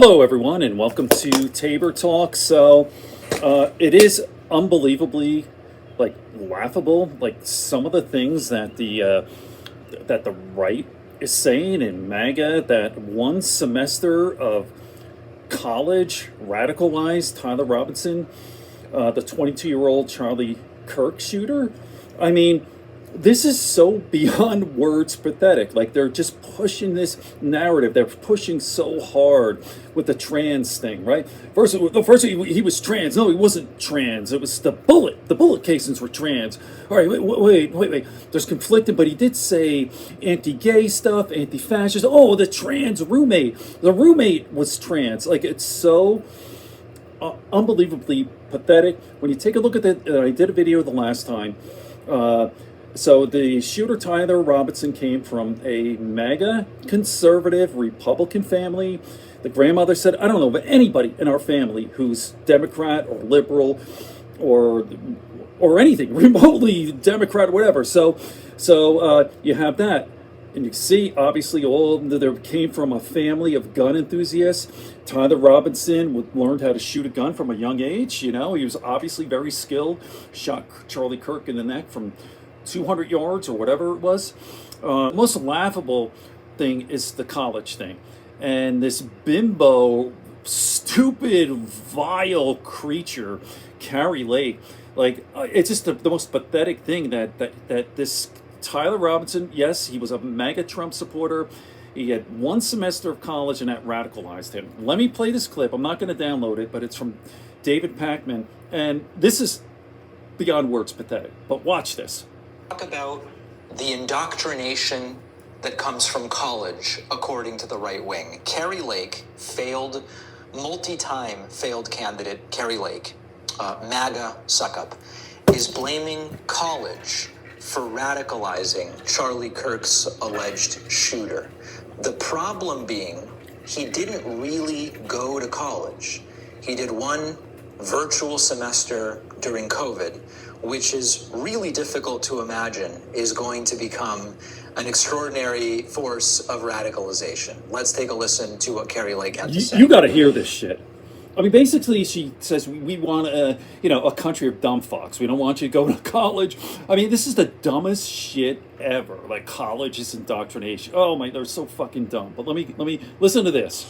Hello, everyone, and welcome to Tabor Talk. So, it is unbelievably, laughable, some of the things that the right is saying in MAGA. That one semester of college radicalized Tyler Robinson, the 22-year-old Charlie Kirk shooter. I mean, this is so beyond words pathetic. Like, they're just pushing this narrative. They're pushing so hard with the trans thing, right? First he was trans. No, he wasn't trans. It was the bullet. The bullet casings were trans. All right, wait. There's conflicting, but he did say anti-gay stuff, anti-fascist. Oh, the trans roommate. The roommate was trans. Like, it's so unbelievably pathetic. When you take a look at that, I did a video the last time. So the shooter, Tyler Robinson, came from a MAGA conservative Republican family. The grandmother said, I don't know of anybody in our family who's Democrat or liberal or anything, remotely Democrat or whatever. So you have that. And you see, obviously, there came from a family of gun enthusiasts. Tyler Robinson learned how to shoot a gun from a young age. You know, he was obviously very skilled. Shot Charlie Kirk in the neck from 200 yards or whatever it was. Most laughable thing is the college thing. And this bimbo, stupid, vile creature, Kari Lake, it's just the most pathetic thing that this Tyler Robinson, yes, he was a MAGA Trump supporter. He had one semester of college, and that radicalized him. Let me play this clip. I'm not going to download it, but it's from David Pakman. And this is beyond words pathetic. But watch this. Talk about the indoctrination that comes from college, according to the right wing. Kari Lake, multi-time failed candidate, Kari Lake, MAGA suck-up, is blaming college for radicalizing Charlie Kirk's alleged shooter. The problem being, he didn't really go to college. He did one virtual semester during COVID, which is really difficult to imagine is going to become an extraordinary force of radicalization. Let's take a listen to what Kari Lake had to say. You got to hear this shit. I mean, basically, she says we want a country of dumb fucks. We don't want you to go to college. I mean, this is the dumbest shit ever. Like, college is indoctrination. Oh my, they're so fucking dumb. But let me listen to this.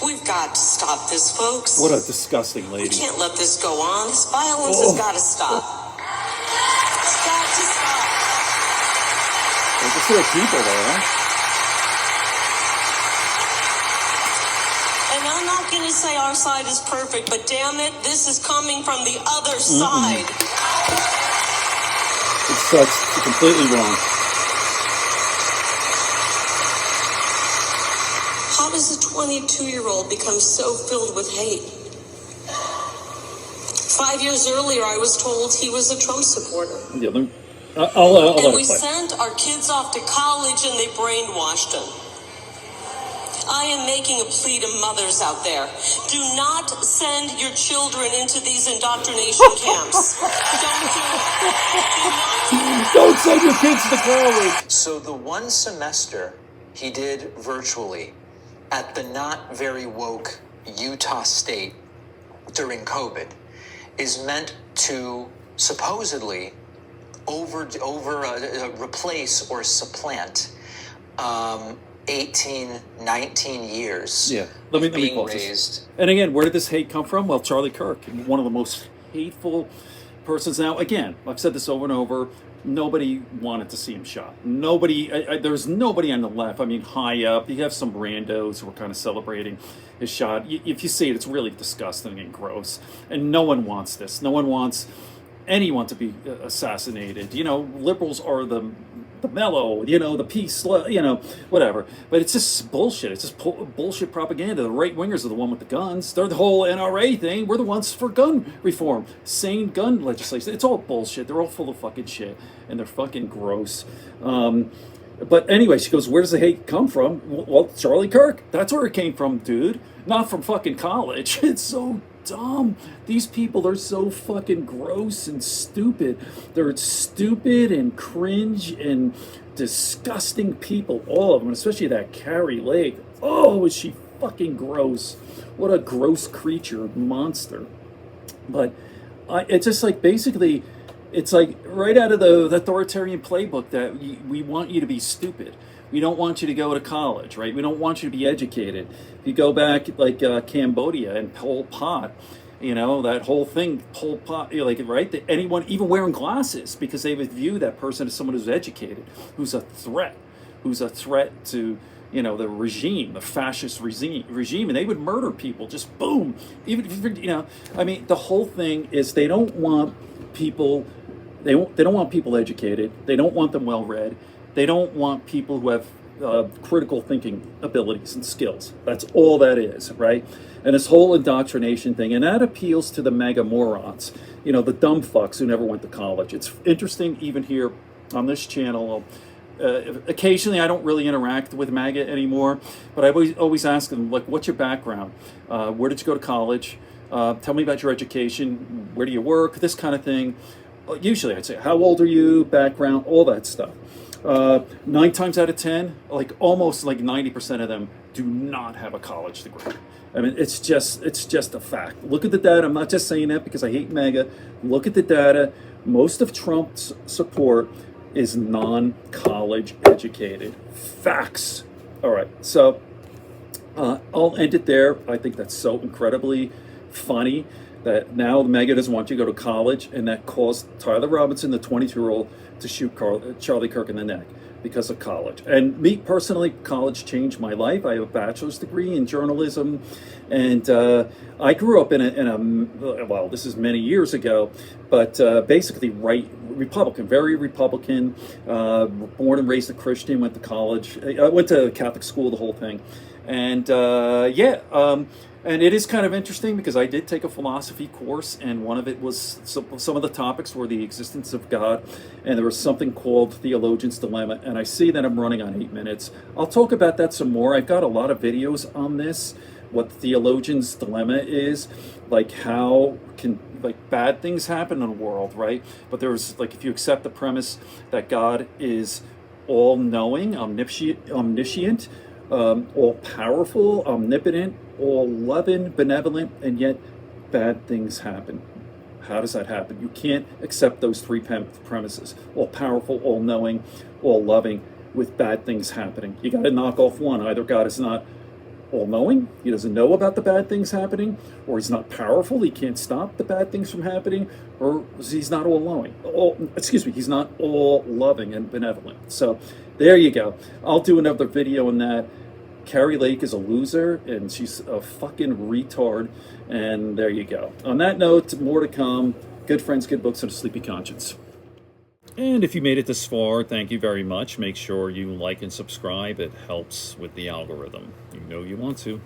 We've got to stop this, folks. What a disgusting lady. We can't let this go on. This violence has got to stop. It's got to stop. There's just little people there, huh? And I'm not going to say our side is perfect, but damn it, this is coming from the other side. It sucks. It's completely wrong. How does a 22-year-old become so filled with hate? 5 years earlier, I was told he was a Trump supporter. Yeah, I'll and we sent our kids off to college and they brainwashed them. I am making a plea to mothers out there. Do not send your children into these indoctrination camps. Don't do it. Don't send your kids to college. So the one semester he did virtually at the not very woke Utah State during COVID is meant to supposedly replace or supplant 18, 19 years. Yeah, let me pause this. And again, where did this hate come from? Well, Charlie Kirk, one of the most hateful persons. Now, again, I've said this over and over. Nobody wanted to see him shot. Nobody. There's nobody on the left. I mean, high up, you have some randos who were kind of celebrating his shot. If you see it, it's really disgusting and gross. And no one wants this. No one wants anyone to be assassinated. You know, liberals are the mellow, the peace, whatever. But it's just bullshit. It's just bullshit propaganda. The right-wingers are the one with the guns. They're the whole NRA thing. We're the ones for gun reform. Sane gun legislation. It's all bullshit. They're all full of fucking shit. And they're fucking gross. But anyway, she goes, where does the hate come from? Well, Charlie Kirk. That's where it came from, dude. Not from fucking college. It's so dumb. These people are so fucking gross and stupid. They're stupid and cringe and disgusting people, all of them, especially that Kari Lake. Oh, is she fucking gross. What a gross creature, monster. But it's just like basically, it's like right out of the authoritarian playbook that we want you to be stupid. We don't want you to go to college, right? We don't want you to be educated. If you go back like Cambodia and Pol Pot, you know, that whole thing, Pol Pot, you know, like, right? That anyone, even wearing glasses, because they would view that person as someone who's educated, who's a threat to, you know, the regime, the fascist regime, and they would murder people, just boom. Even if, you know, I mean, the whole thing is they don't want people, they don't want people educated. They don't want them well read. They don't want people who have critical thinking abilities and skills. That's all that is, right? And this whole indoctrination thing, and that appeals to the mega morons, you know, the dumb fucks who never went to college. It's interesting, even here on this channel. Occasionally, I don't really interact with MAGA anymore, but I always ask them, like, what's your background? Where did you go to college? Tell me about your education. Where do you work? This kind of thing. Usually, I'd say, how old are you? Background, all that stuff. 9 times out of 10, like almost like 90% of them do not have a college degree. I mean, it's just a fact. Look at the data. I'm not just saying that because I hate MAGA. Look at the data. Most of Trump's support is non-college educated. Facts. All right, so I'll end it there. I think that's so incredibly funny that now the MAGA doesn't want you to go to college, and that caused Tyler Robinson, the 22-year-old, to shoot Charlie Kirk in the neck because of college. And me personally, college changed my life. I have a bachelor's degree in journalism, and I grew up in a well, this is many years ago, but basically Republican, very Republican, born and raised a Christian, went to college, I went to Catholic school, the whole thing. And and it is kind of interesting because I did take a philosophy course, and one of it was some of the topics were the existence of God, and there was something called Theologian's Dilemma, and I see that I'm running on 8 minutes. I'll talk about that some more. I've got a lot of videos on this, what the Theologian's Dilemma is, like how can bad things happen in the world, right? But there's like, if you accept the premise that God is all-knowing, omniscient, all-powerful, omnipotent, all-loving, benevolent, and yet bad things happen. How does that happen? You can't accept those three premises: all-powerful, all-knowing, all-loving, with bad things happening. You got to knock off one. Either God is not all-knowing, he doesn't know about the bad things happening, or he's not powerful, he can't stop the bad things from happening, or he's not all-knowing. He's not all-loving and benevolent. So there you go. I'll do another video on that. Kari Lake is a loser, and she's a fucking retard, and there you go. On that note, more to come. Good friends, good books, and a sleepy conscience. And if you made it this far, thank you very much. Make sure you like and subscribe. It helps with the algorithm. You know you want to.